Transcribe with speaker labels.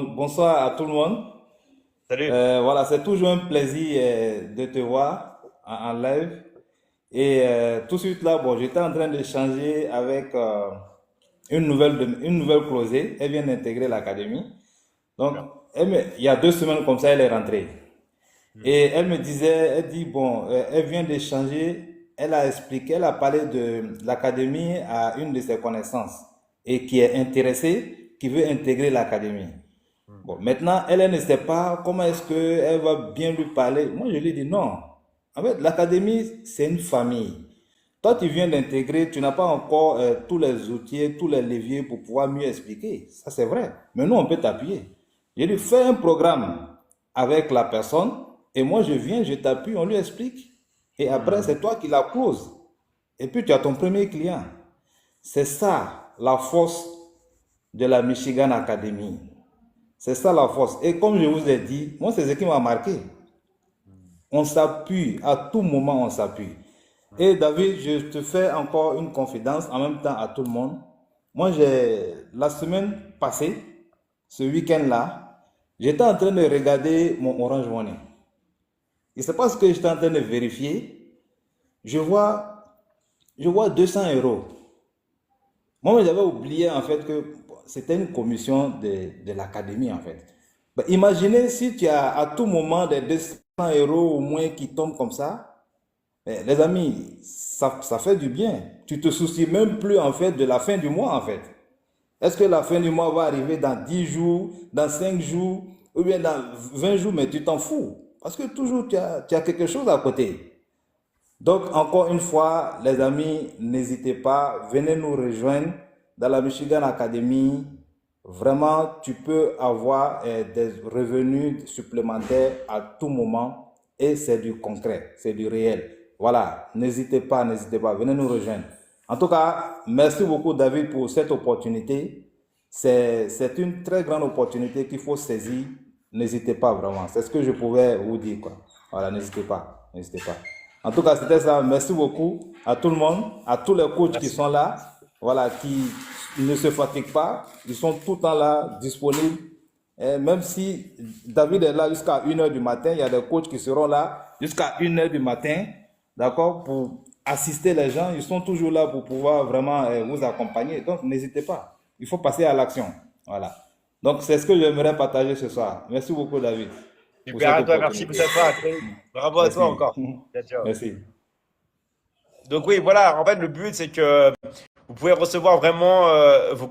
Speaker 1: Bonsoir à tout le monde.
Speaker 2: Salut.
Speaker 1: Voilà, c'est toujours un plaisir de te voir en live. Et tout de suite là, bon, j'étais en train d'échanger avec une nouvelle closée. Elle vient d'intégrer l'académie. Donc,
Speaker 2: Super.
Speaker 1: il y a 2 semaines comme ça, elle est rentrée.
Speaker 2: Hmm.
Speaker 1: Et elle me disait, elle dit, bon, elle vient d'échanger, elle a expliqué, elle a parlé de l'académie à une de ses connaissances et qui est intéressée, qui veut intégrer l'académie.
Speaker 2: Hmm.
Speaker 1: Bon, maintenant, elle ne sait pas comment est-ce qu'elle va bien lui parler. Moi, je lui dis non. En fait, l'académie, c'est une famille. Toi, tu viens d'intégrer, tu n'as pas encore tous les outils, tous les leviers pour pouvoir mieux expliquer. Ça, c'est vrai. Mais nous, on peut t'appuyer. Je lui fais un programme avec la personne et moi, je viens, je t'appuie, on lui explique. Et après,
Speaker 2: Hmm.
Speaker 1: c'est toi qui la close. Et puis, tu as ton premier client. C'est ça, la force de la Michigan Academy. C'est ça la force. Et comme je vous ai dit, moi, c'est ce qui m'a marqué. On s'appuie, à tout moment, on s'appuie. Et David, je te fais encore une confidence en même temps à tout le monde. Moi, la semaine passée, ce week-end-là, j'étais en train de regarder mon Orange Money. Et c'est parce que j'étais en train de vérifier, je vois, je vois 200 euros. Moi, j'avais oublié en fait que c'était une commission de l'académie en fait. Ben, imaginez si tu as à tout moment des 200 euros au moins qui tombent comme ça. Ben, les amis, ça fait du bien. Tu te soucies même plus en fait de la fin du mois en fait. Est-ce que la fin du mois va arriver dans 10 jours, dans 5 jours, ou bien dans 20 jours, mais tu t'en fous. Parce que toujours tu as quelque chose à côté. Donc, encore une fois, les amis, n'hésitez pas, venez nous rejoindre dans la Michigan Academy. Vraiment, tu peux avoir des revenus supplémentaires à tout moment et c'est du concret, c'est du réel. Voilà, n'hésitez pas, venez nous rejoindre. En tout cas, merci beaucoup David pour cette opportunité. C'est une très grande opportunité qu'il faut saisir. N'hésitez pas vraiment. C'est ce que je pouvais vous dire, quoi. Voilà, n'hésitez pas. N'hésitez pas. En tout cas, c'était ça. Merci beaucoup à tout le monde, à tous les coachs qui
Speaker 2: Merci.
Speaker 1: sont là, voilà, qui ne se fatiguent pas. Ils sont tout le temps là, disponibles. Et même si David est là jusqu'à 1 heure du matin, il y a des coachs qui seront là jusqu'à 1 heure du matin, d'accord, pour assister les gens. Ils sont toujours là pour pouvoir vraiment vous accompagner. Donc, n'hésitez pas. Il faut passer à l'action. Voilà. Donc, c'est ce que j'aimerais partager ce soir. Merci beaucoup, David, pour
Speaker 2: Super
Speaker 1: cette
Speaker 2: à toi, merci
Speaker 1: opportunité.
Speaker 2: Moustapha. À très vite. Bravo à toi
Speaker 1: Merci.
Speaker 2: encore. Ciao, ciao.
Speaker 1: Merci.
Speaker 2: Donc oui, voilà, en fait, le but, c'est que vous pouvez recevoir vraiment vos